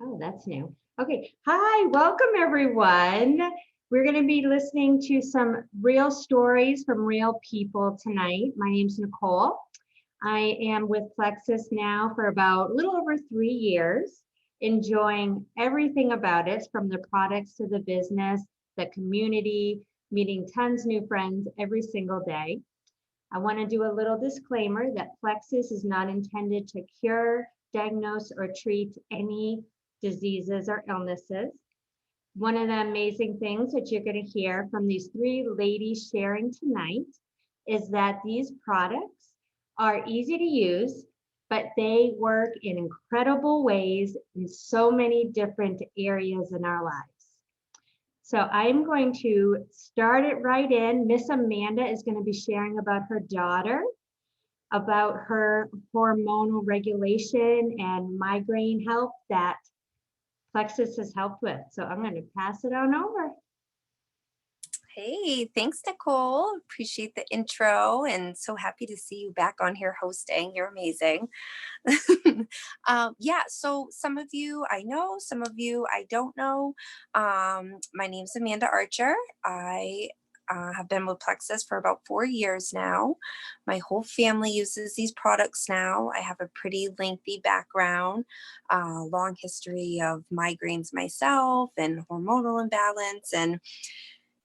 Oh, that's new. Okay. Hi, welcome everyone. We're going to be listening to some real stories from real people tonight. My name's Nicole. I am with Plexus now for about a little over 3 years, enjoying everything about it, from the products to the business, the community, meeting tons new friends every single day. I want to do a little disclaimer that Plexus is not intended to cure, diagnose, or treat any diseases or illnesses. One of the amazing things that you're going to hear from these three ladies sharing tonight is that these products are easy to use, but they work in incredible ways in so many different areas in our lives. So I'm going to start it right in. Miss Amanda is going to be sharing about her daughter, about her hormonal regulation and migraine health that Plexus has helped with. So I'm going to pass it on over. Hey, thanks, Nicole. Appreciate the intro and so happy to see you back on here hosting. You're amazing. Yeah, so some of you I know, some of you I don't know. My name's Amanda Archer. I have been with Plexus for about 4 years now. My whole family uses these products now. I have a pretty lengthy background, long history of migraines myself and hormonal imbalance and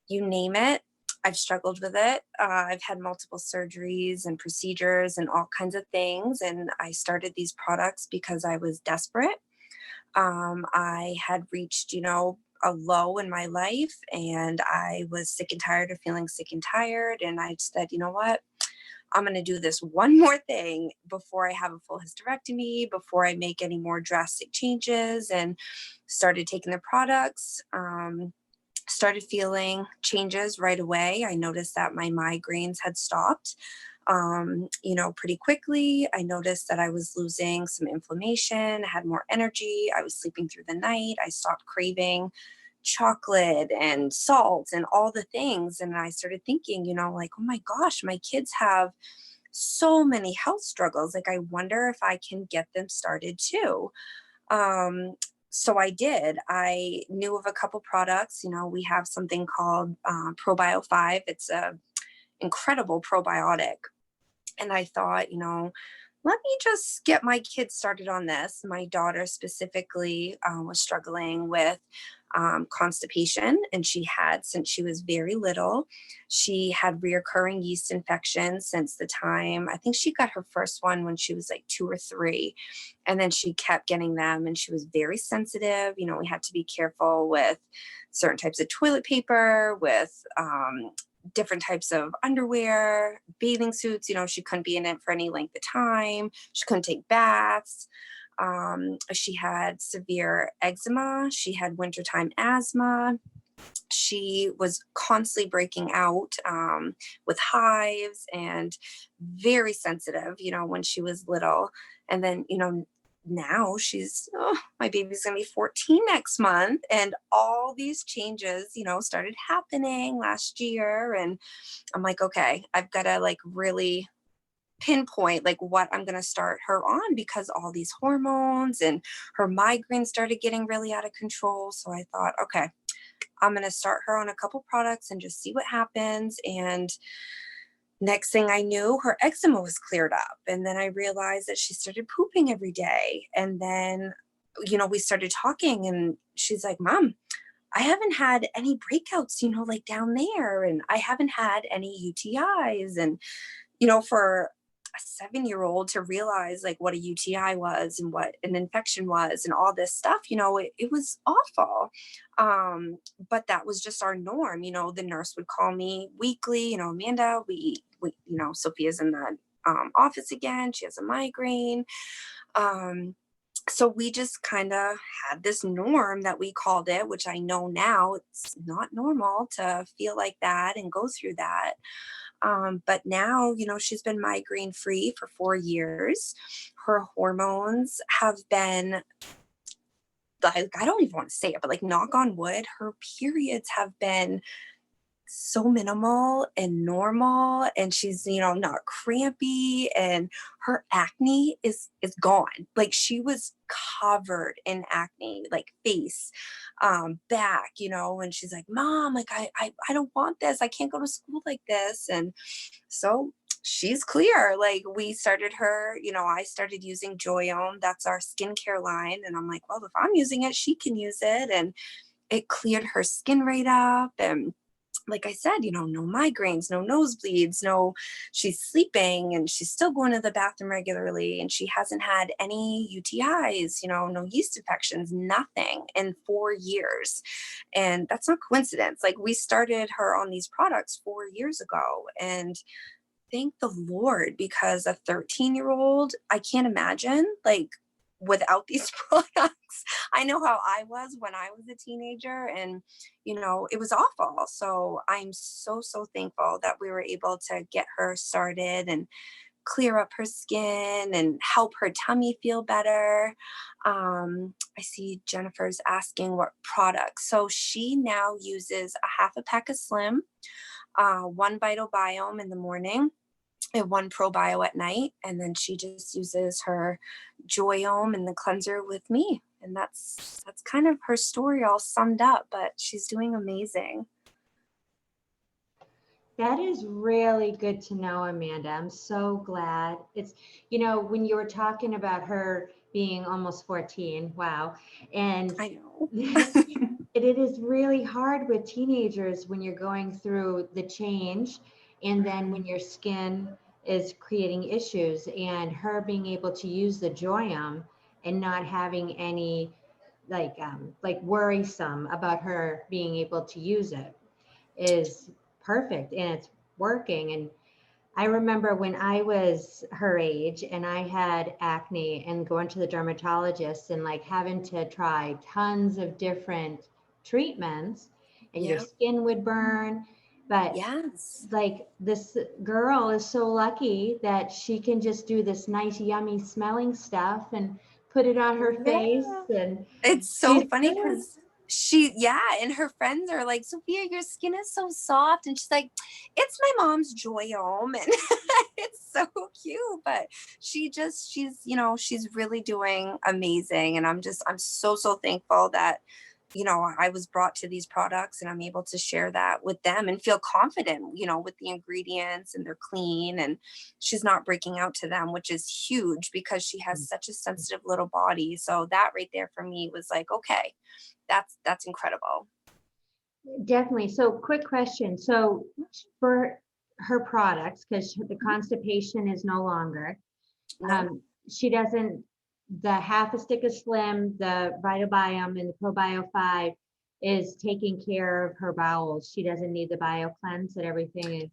you name it. I've struggled with it. I've had multiple surgeries and procedures and all kinds of things. And I started these products because I was desperate. I had reached, a low in my life and I was sick and tired of feeling sick and tired. And I said, you know what? I'm going to do this one more thing before I have a full hysterectomy, before I make any more drastic changes, and started taking the products. Started feeling changes right away. I noticed that my migraines had stopped, pretty quickly. I noticed that I was losing some inflammation, had more energy. I was sleeping through the night. I stopped craving chocolate and salt and all the things. And I started thinking, like, oh my gosh, my kids have so many health struggles. Like, I wonder if I can get them started too. So I did. I knew of a couple products. We have something called ProBio 5. It's a incredible probiotic. And I thought, let me just get my kids started on this. My daughter specifically was struggling with constipation, and she had since she was very little. She had reoccurring yeast infections since the time, I think she got her first one when she was like 2 or 3. And then she kept getting them, and she was very sensitive. We had to be careful with certain types of toilet paper, with different types of underwear, bathing suits. She couldn't be in it for any length of time. She couldn't take baths. She had severe eczema. She had wintertime asthma. She was constantly breaking out with hives and very sensitive, when she was little. And then, now my baby's gonna be 14 next month, and all these changes started happening last year, and I'm like, okay, I've got to like really pinpoint like what I'm going to start her on, because all these hormones and her migraine started getting really out of control. So I thought, okay, I'm going to start her on a couple products and just see what happens. And next thing I knew, her eczema was cleared up. And then I realized that she started pooping every day. And then, we started talking, and she's like, Mom, I haven't had any breakouts, like down there. And I haven't had any UTIs. And, for a 7-year-old to realize like what a UTI was and what an infection was and all this stuff, it was awful. But that was just our norm. The nurse would call me weekly, Amanda, we Sophia's in the office again. She has a migraine. So we just kind of had this norm that we called it, which I know now it's not normal to feel like that and go through that. But now, she's been migraine free for 4 years. Her hormones have been, like, I don't even want to say it, but like knock on wood, her periods have been so minimal and normal, and she's, not crampy, and her acne is gone. Like, she was covered in acne, like face, back, and she's like, "Mom, like, I don't want this. I can't go to school like this." And so she's clear. Like, we started her, I started using Joyome. That's our skincare line. And I'm like, well, if I'm using it, she can use it. And it cleared her skin right up. And like I said, no migraines, no nosebleeds, no, she's sleeping and she's still going to the bathroom regularly. And she hasn't had any UTIs, no yeast infections, nothing in 4 years. And that's not coincidence. Like, we started her on these products 4 years ago. And thank the Lord, because a 13-year-old, I can't imagine, like, without these products. I know how I was when I was a teenager, and, it was awful. So I'm so, so thankful that we were able to get her started and clear up her skin and help her tummy feel better. I see Jennifer's asking what products. So she now uses a half a pack of Slim, one Vital Biome in the morning, and one probio at night, and then she just uses her Joyome and the cleanser with me. And that's kind of her story all summed up, but she's doing amazing. That is really good to know, Amanda. I'm so glad. It's, when you were talking about her being almost 14, wow. And I know. it is really hard with teenagers when you're going through the change, and then when your skin is creating issues, and her being able to use the Joyum and not having any like worrisome about her being able to use it is perfect, and it's working. And I remember when I was her age and I had acne and going to the dermatologist and like having to try tons of different treatments, and your Yeah. skin would burn. But Yes. like, this girl is so lucky that she can just do this nice, yummy smelling stuff and put it on her face, Yeah. and It's so she's funny good. because and her friends are like, Sophia, your skin is so soft. And she's like, it's my mom's Joyome. And it's so cute. But she's really doing amazing. And I'm so, so thankful that, I was brought to these products and I'm able to share that with them and feel confident, with the ingredients, and they're clean, and she's not breaking out to them, which is huge because she has such a sensitive little body. So that right there for me was like, okay, that's incredible. Definitely. So quick question. So for her products, because the constipation is no longer, No, she doesn't, the half a stick of Slim, the Vitabiome and the Probio 5 is taking care of her bowels. She doesn't need the Bio Cleanse, that everything is,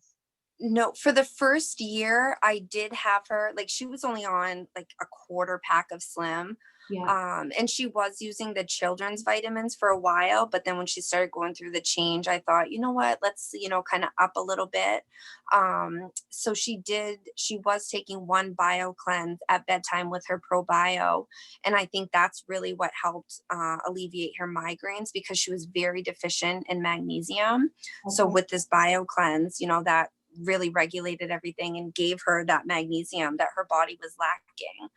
no, for the first year I did have her, like, she was only on like a quarter pack of Slim. yeah. And she was using the children's vitamins for a while, but then when she started going through the change, I thought, you know what, let's, kind of up a little bit. So she was taking one bio cleanse at bedtime with her probio. And I think that's really what helped alleviate her migraines, because she was very deficient in magnesium. So Okay. with this bio cleanse, that really regulated everything and gave her that magnesium that her body was lacking.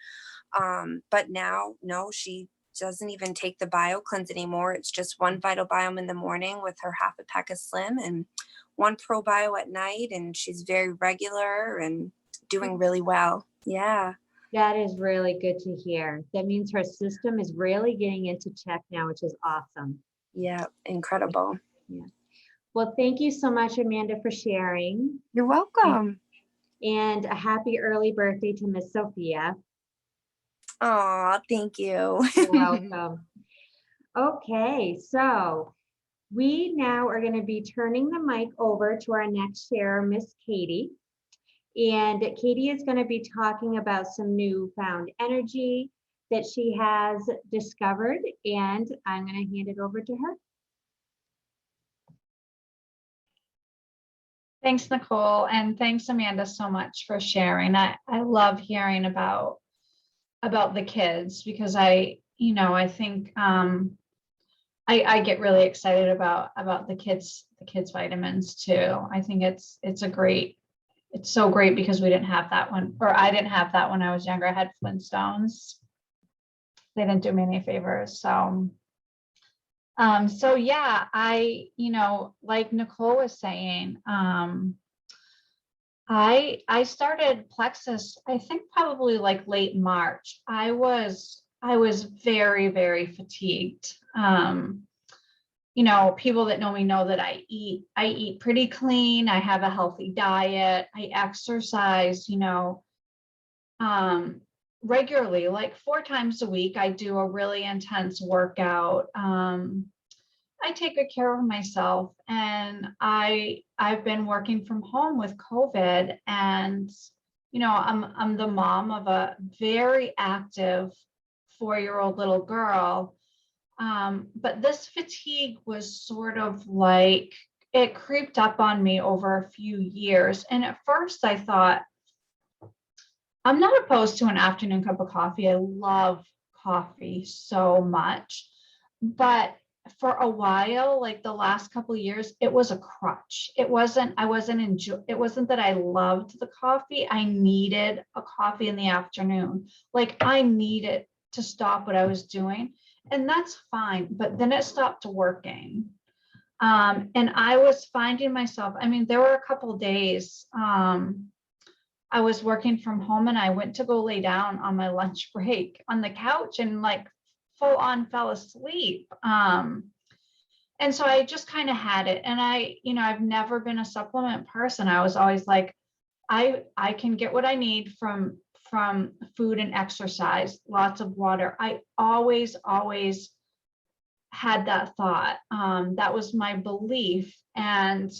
But now, no, she doesn't even take the bio cleanse anymore. It's just one Vital Biome in the morning with her half a pack of Slim, and one probio at night. And she's very regular and doing really well. Yeah. That is really good to hear. That means her system is really getting into check now, which is awesome. Yeah. Incredible. Yeah. Well, thank you so much, Amanda, for sharing. You're welcome. And a happy early birthday to Miss Sophia. Aw, thank you. You're welcome. Okay, so we now are going to be turning the mic over to our next sharer, Miss Katie. And Katie is going to be talking about some newfound energy that she has discovered, and I'm going to hand it over to her. Thanks, Nicole, and thanks, Amanda, so much for sharing. I love hearing about the kids, because I think I get really excited about the kids vitamins too. I think it's so great because we didn't have that one, or I didn't have that when I was younger. I had Flintstones. They didn't do me any favors. So yeah, like Nicole was saying, I started Plexus, I think probably like late March. I was very, very fatigued. People that know me know that I eat pretty clean. I have a healthy diet. I exercise, regularly, like 4 times a week. I do a really intense workout. I take good care of myself, and I've been working from home with COVID, and I'm the mom of a very active 4-year-old little girl. But this fatigue was sort of like, it creeped up on me over a few years. And at first I thought, I'm not opposed to an afternoon cup of coffee. I love coffee so much. But for a while, like the last couple of years, it was a crutch. It wasn't that I loved the coffee. I needed a coffee in the afternoon. Like I needed to stop what I was doing. And that's fine. But then it stopped working. And I was finding myself, there were a couple of days, I was working from home and I went to go lay down on my lunch break on the couch and like full on fell asleep. And so I just kind of had it. And I've never been a supplement person. I was always like, I can get what I need from food and exercise, lots of water. I always had that thought. That was my belief. And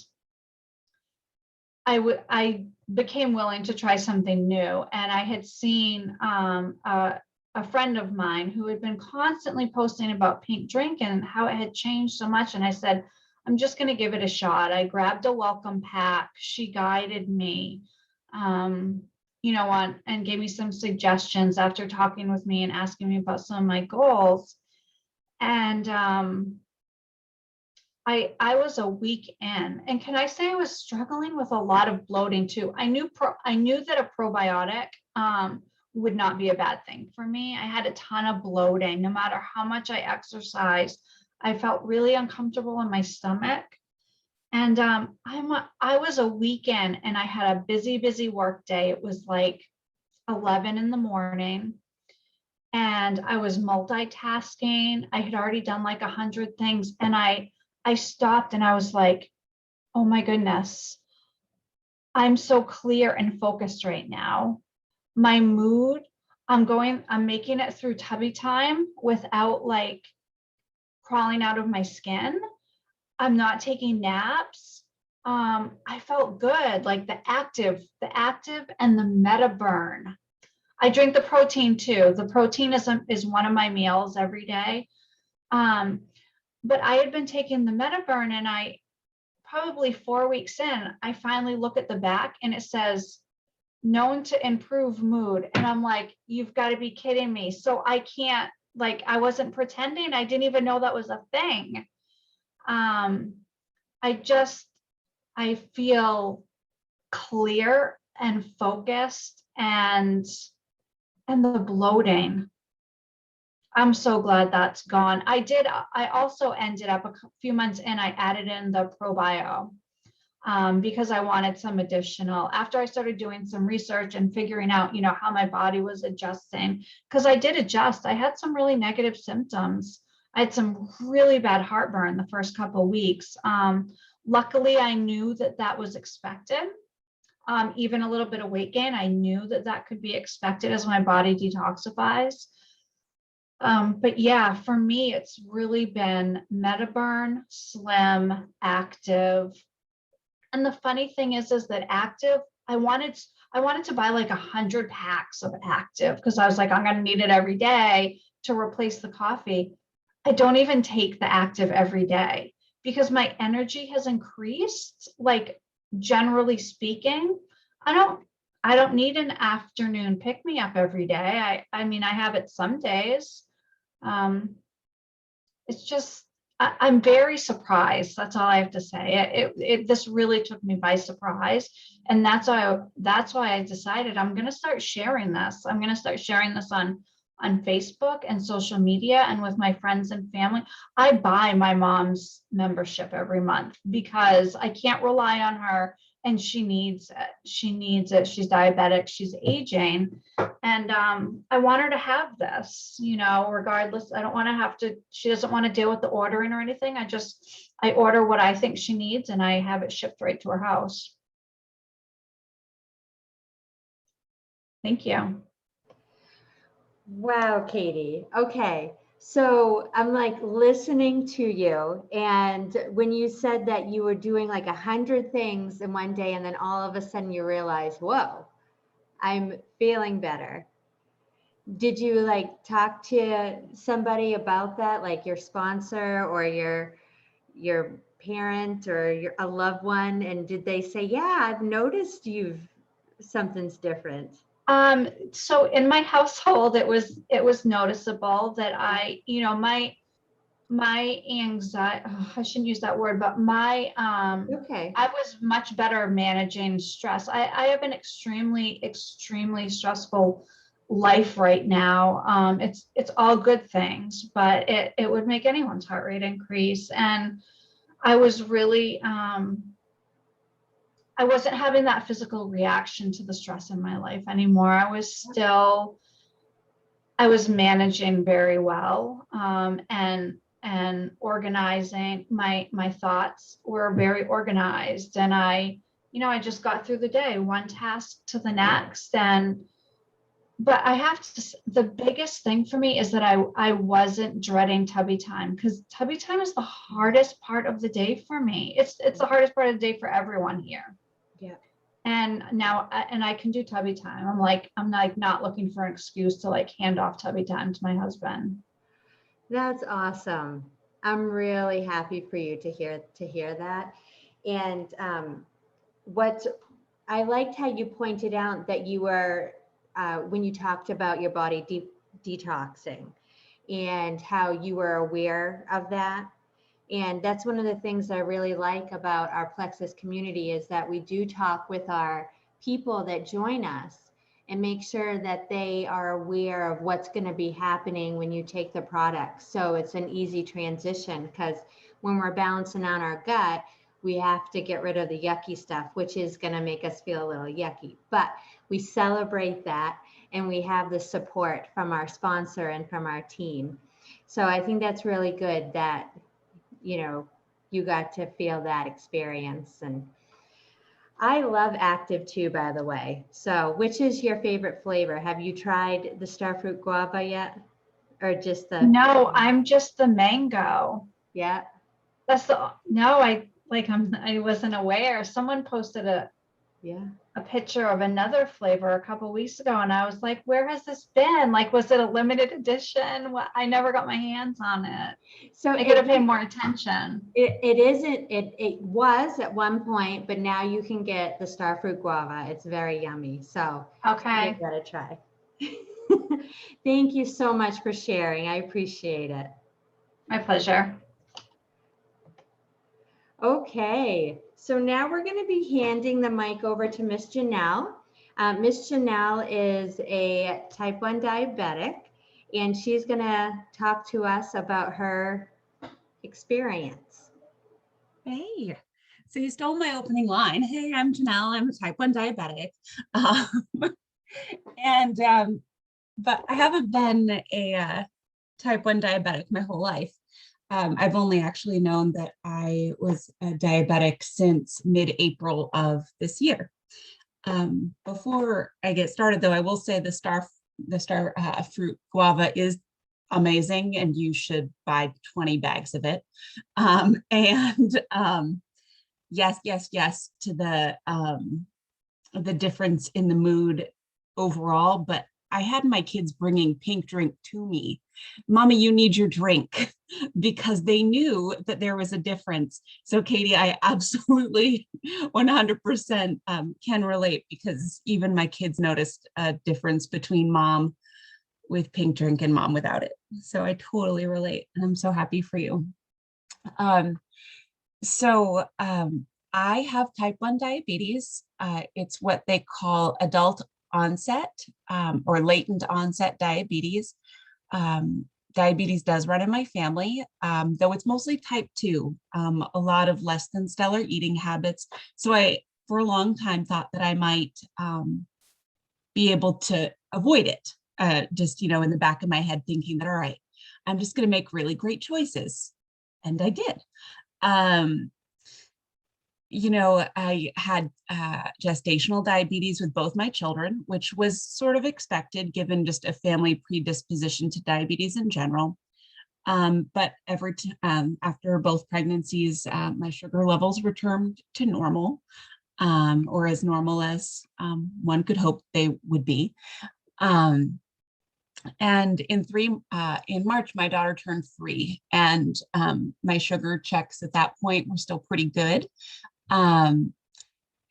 I became willing to try something new. And I had seen a friend of mine who had been constantly posting about Pink Drink and how it had changed so much. And I said, I'm just going to give it a shot. I grabbed a welcome pack. She guided me, and gave me some suggestions after talking with me and asking me about some of my goals. And I was a week in, and can I say I was struggling with a lot of bloating too. I knew that a probiotic would not be a bad thing for me. I had a ton of bloating. No matter how much I exercised, I felt really uncomfortable in my stomach. And I was a weekend, and I had a busy work day. It was like 11 in the morning, and I was multitasking. I had already done like 100 things, and I stopped and I was like, oh my goodness, I'm so clear and focused right now. My mood, I'm making it through tubby time without like crawling out of my skin. I'm not taking naps. I felt good, like the active and the meta burn. I drink the protein too. The protein is one of my meals every day. But I had been taking the MetaBurn, and I probably 4 weeks in, I finally look at the back and it says, known to improve mood. And I'm like, you've got to be kidding me. So I can't, like, I wasn't pretending. I didn't even know that was a thing. I feel clear and focused, and the bloating, I'm so glad that's gone. I also ended up a few months in, I added in the ProBio because I wanted some additional, after I started doing some research and figuring out, how my body was adjusting, because I did adjust. I had some really negative symptoms. I had some really bad heartburn the first couple of weeks. Luckily, I knew that was expected. Even a little bit of weight gain, I knew that could be expected as my body detoxifies. But yeah, for me, it's really been MetaBurn, Slim, Active. And the funny thing is that Active, I wanted to buy like 100 packs of Active because I was like, I'm going to need it every day to replace the coffee. I don't even take the Active every day because my energy has increased. Like, generally speaking, I don't need an afternoon pick me up every day. I have it some days. It's just, I'm very surprised. That's all I have to say. This really took me by surprise. And that's why I decided I'm going to start sharing this. I'm going to start sharing this on Facebook and social media and with my friends and family. I buy my mom's membership every month because I can't rely on her, and she needs it. She needs it. She's diabetic. She's aging. And I want her to have this, you know, regardless. I don't want to have to, she doesn't want to deal with the ordering or anything. I order what I think she needs and I have it shipped right to her house. Thank you. Wow, Katie. Okay. So I'm like listening to you. And when you said that you were doing like 100 things in one day, and then all of a sudden you realize, whoa, I'm feeling better. Did you like talk to somebody about that, like your sponsor or your parent or a loved one? And did they say, yeah, I've noticed something's different? So in my household, it was noticeable that my anxiety, I shouldn't use that word, but Okay. I was much better managing stress. I have an extremely, extremely stressful life right now. It's all good things, but it would make anyone's heart rate increase. And I was really, I wasn't having that physical reaction to the stress in my life anymore. I was managing very well, and organizing. My thoughts were very organized, and I just got through the day, one task to the next. But I have to, the biggest thing for me is that I wasn't dreading tubby time, because tubby time is the hardest part of the day for me. It's the hardest part of the day for everyone here. Yeah. And now, and I can do tubby time. I'm like not looking for an excuse to like hand off tubby time to my husband. That's awesome. I'm really happy for you to hear that. And what I liked how you pointed out that you were when you talked about your body detoxing and how you were aware of that. And that's one of the things I really like about our Plexus community, is that we do talk with our people that join us and make sure that they are aware of what's going to be happening when you take the product. So it's an easy transition, because when we're balancing on our gut, we have to get rid of the yucky stuff, which is going to make us feel a little yucky. But we celebrate that, and we have the support from our sponsor and from our team. So I think that's really good that you got to feel that experience. And I love Active too, by the way. So which is your favorite flavor? Have you tried the Starfruit Guava yet? Or just the... No, I'm just the mango. Yeah. I wasn't aware. Someone posted a picture of another flavor a couple weeks ago, and I was like, where has this been? Like, was it a limited edition? I never got my hands on it. So I gotta pay more attention. It was at one point, but now you can get the Starfruit Guava. It's very yummy. So okay, you gotta try. Thank you so much for sharing. I appreciate it. My pleasure. Okay, so now we're going to be handing the mic over to Miss Janelle. Miss Janelle is a type 1 diabetic, and she's going to talk to us about her experience. Hey, so you stole my opening line. Hey, I'm Janelle. I'm a type 1 diabetic. But I haven't been a type 1 diabetic my whole life. I've only actually known that I was a diabetic since mid-April of this year. Before I get started, though, I will say the Starfruit Guava is amazing, and you should buy 20 bags of it. Yes to the difference in the mood overall, but I had my kids bringing pink drink to me. Mommy, you need your drink, because they knew that there was a difference. So Katie, I absolutely 100% can relate, because even my kids noticed a difference between mom with pink drink and mom without it. So I totally relate, and I'm so happy for you. Um, so I have type 1 diabetes. It's what they call adult onset or latent onset diabetes. Um, Diabetes does run in my family, though it's mostly type 2, a lot of less than stellar eating habits. So I, for a long time, thought that I might be able to avoid it. Just, in the back of my head, thinking that, all right, I'm just going to make really great choices. And I did. Um, I had gestational diabetes with both my children, which was sort of expected given just a family predisposition to diabetes in general. But after both pregnancies, my sugar levels returned to normal, or as normal as one could hope they would be. And in March, my daughter turned 3, and my sugar checks at that point were still pretty good. And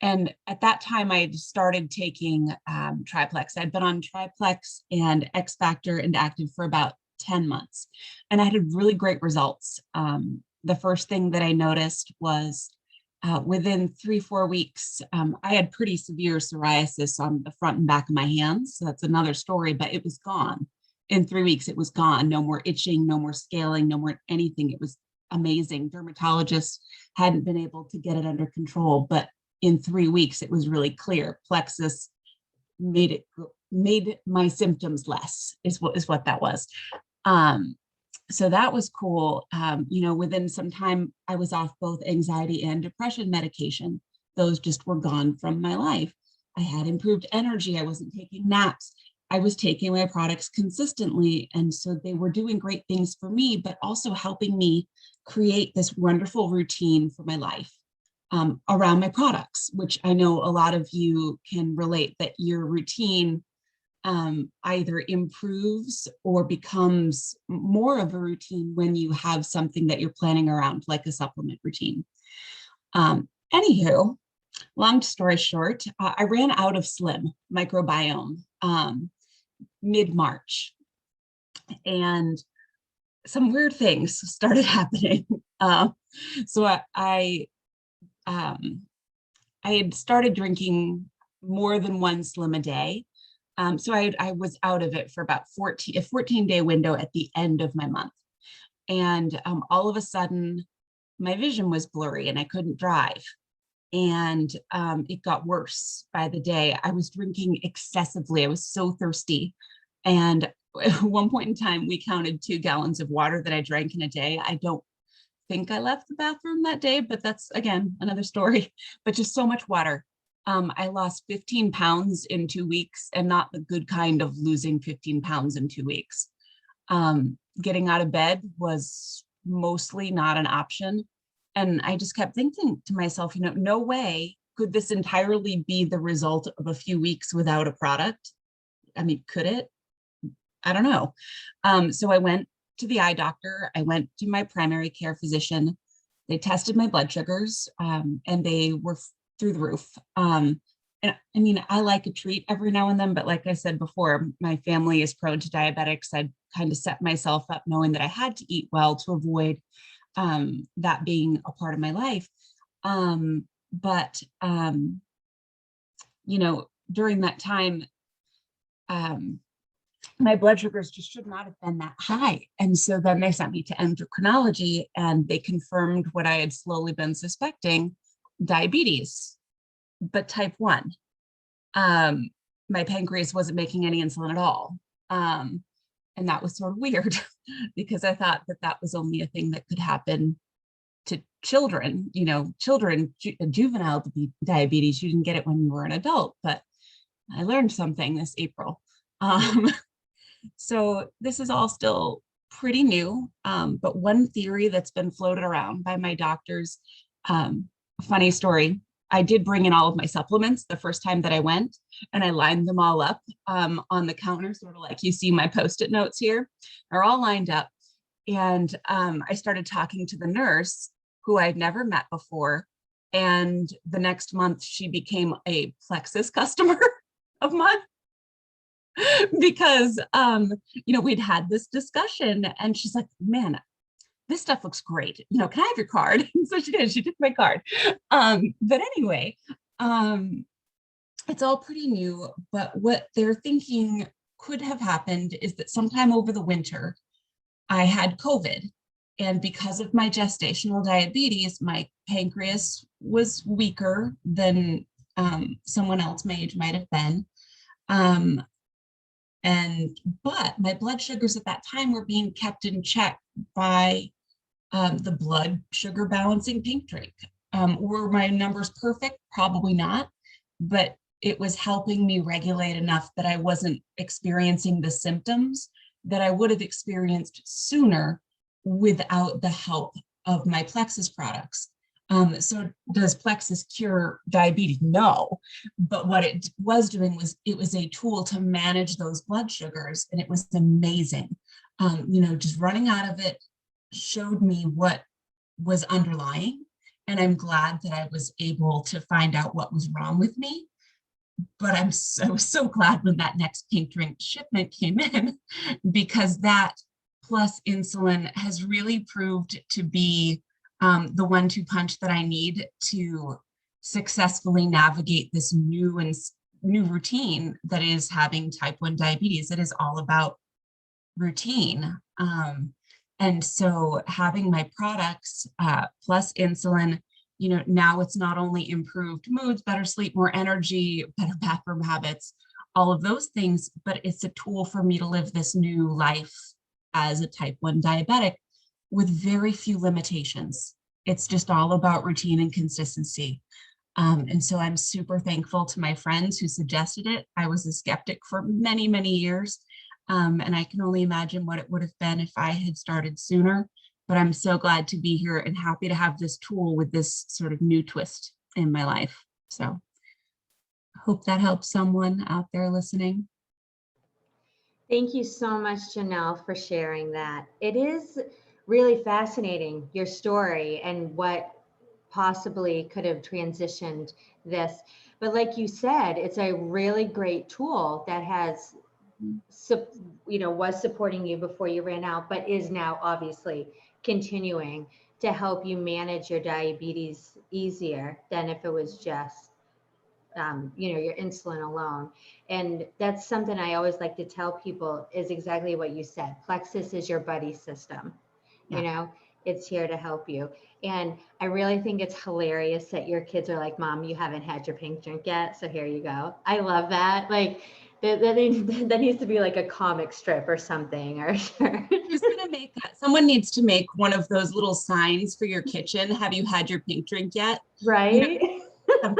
at that time, I had started taking Triplex. I'd been on Triplex and X Factor and Active for about 10 months, and I had really great results. The first thing that I noticed was within 3-4 weeks, I had pretty severe psoriasis on the front and back of my hands. So that's another story, but it was gone. In 3 weeks, it was gone. No more itching, no more scaling, no more anything. It was amazing. Dermatologists hadn't been able to get it under control, but in 3 weeks, it was really clear. Plexus made my symptoms less, is what that was. So that was cool. Within some time, I was off both anxiety and depression medication. Those just were gone from my life. I had improved energy. I wasn't taking naps. I was taking my products consistently. And so they were doing great things for me, but also helping me create this wonderful routine for my life around my products, which I know a lot of you can relate, that your routine either improves or becomes more of a routine when you have something that you're planning around, like a supplement routine. Anywho, long story short, I ran out of Slim microbiome mid-March, and some weird things started happening. So I had started drinking more than one Slim a day. So I was out of it for about a 14-day window at the end of my month. And all of a sudden, my vision was blurry and I couldn't drive. And it got worse by the day. I was drinking excessively. I was so thirsty. And at one point in time, we counted 2 gallons of water that I drank in a day. I don't think I left the bathroom that day, but that's, again, another story. But just so much water. I lost 15 pounds in 2 weeks, and not the good kind of losing 15 pounds in 2 weeks. Getting out of bed was mostly not an option. And I just kept thinking to myself, no way could this entirely be the result of a few weeks without a product. I mean, could it? I don't know. So I went to the eye doctor. I went to my primary care physician. They tested my blood sugars, and they were through the roof. And I mean, I like a treat every now and then, but like I said before, my family is prone to diabetics. I kind of set myself up knowing that I had to eat well to avoid that being a part of my life. But during that time, my blood sugars just should not have been that high. And so then they sent me to endocrinology, and they confirmed what I had slowly been suspecting: diabetes, but type 1. My pancreas wasn't making any insulin at all. And that was sort of weird because I thought that was only a thing that could happen to children, juvenile diabetes. You didn't get it when you were an adult, but I learned something this April. So this is all still pretty new, but one theory that's been floated around by my doctors, funny story, I did bring in all of my supplements the first time that I went, and I lined them all up on the counter, sort of like you see my Post-it notes here. They're all lined up. And I started talking to the nurse, who I'd never met before. And the next month, she became a Plexus customer of mine. Because we'd had this discussion, and she's like, man, this stuff looks great. You know, can I have your card? So she did. She took my card. But anyway, it's all pretty new. But what they're thinking could have happened is that sometime over the winter, I had COVID. And because of my gestational diabetes, my pancreas was weaker than someone else my age might have been. But my blood sugars at that time were being kept in check by the blood sugar balancing pink drink. Were my numbers perfect? Probably not, but it was helping me regulate enough that I wasn't experiencing the symptoms that I would have experienced sooner without the help of my Plexus products. So does Plexus cure diabetes? No, but what it was doing was it was a tool to manage those blood sugars, and it was amazing. You know, just running out of it showed me what was underlying, and I'm glad that I was able to find out what was wrong with me. But I'm so glad when that next pink drink shipment came in, because that plus insulin has really proved to be the 1-2 punch that I need to successfully navigate this new routine that is having type 1 diabetes. It is all about routine. And so having my products plus insulin, you know, now it's not only improved moods, better sleep, more energy, better bathroom habits, all of those things, but it's a tool for me to live this new life as a type 1 diabetic with very few limitations. It's just all about routine and consistency. And so I'm super thankful to my friends who suggested it. I was a skeptic for many, many years. And I can only imagine what it would have been if I had started sooner. But I'm so glad to be here and happy to have this tool with this sort of new twist in my life. So I hope that helps someone out there listening. Thank you so much, Janelle, for sharing that. It is really fascinating, your story and what possibly could have transitioned this. But like you said, it's a really great tool that has, was supporting you before you ran out, but is now obviously continuing to help you manage your diabetes easier than if it was just your insulin alone. And that's something I always like to tell people is exactly what you said. Plexus is your buddy system. Yeah. It's here to help you. And I really think it's hilarious that your kids are like, Mom, you haven't had your pink drink yet, so here you go. I love that. Like that needs to be like a comic strip or something. Or Who's gonna make that? Someone needs to make one of those little signs for your kitchen. Have you had your pink drink yet? right? You know,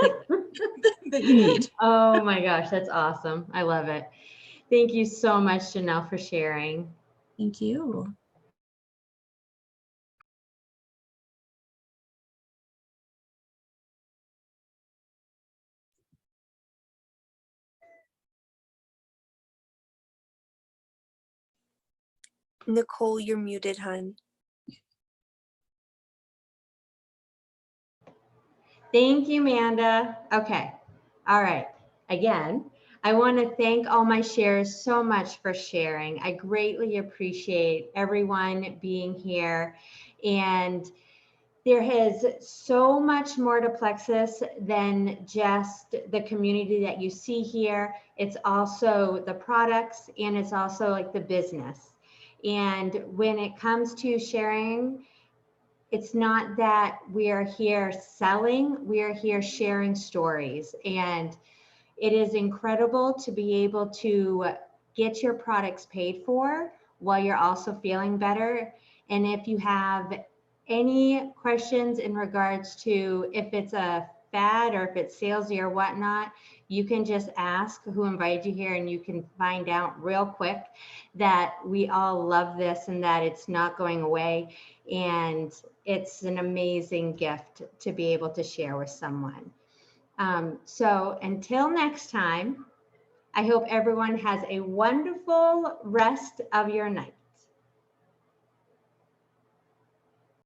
something that you need. Oh my gosh, that's awesome. I love it. Thank you so much, Janelle, for sharing. Thank you. Nicole, you're muted, hon. Thank you, Amanda. Okay. All right. Again, I want to thank all my sharers so much for sharing. I greatly appreciate everyone being here. And there is so much more to Plexus than just the community that you see here. It's also the products, and it's also like the business. And when it comes to sharing, it's not that we are here selling, we are here sharing stories. And it is incredible to be able to get your products paid for while you're also feeling better. And if you have any questions in regards to if it's a fad or if it's salesy or whatnot, you can just ask who invited you here, and you can find out real quick that we all love this and that it's not going away. And it's an amazing gift to be able to share with someone. So until next time, I hope everyone has a wonderful rest of your night.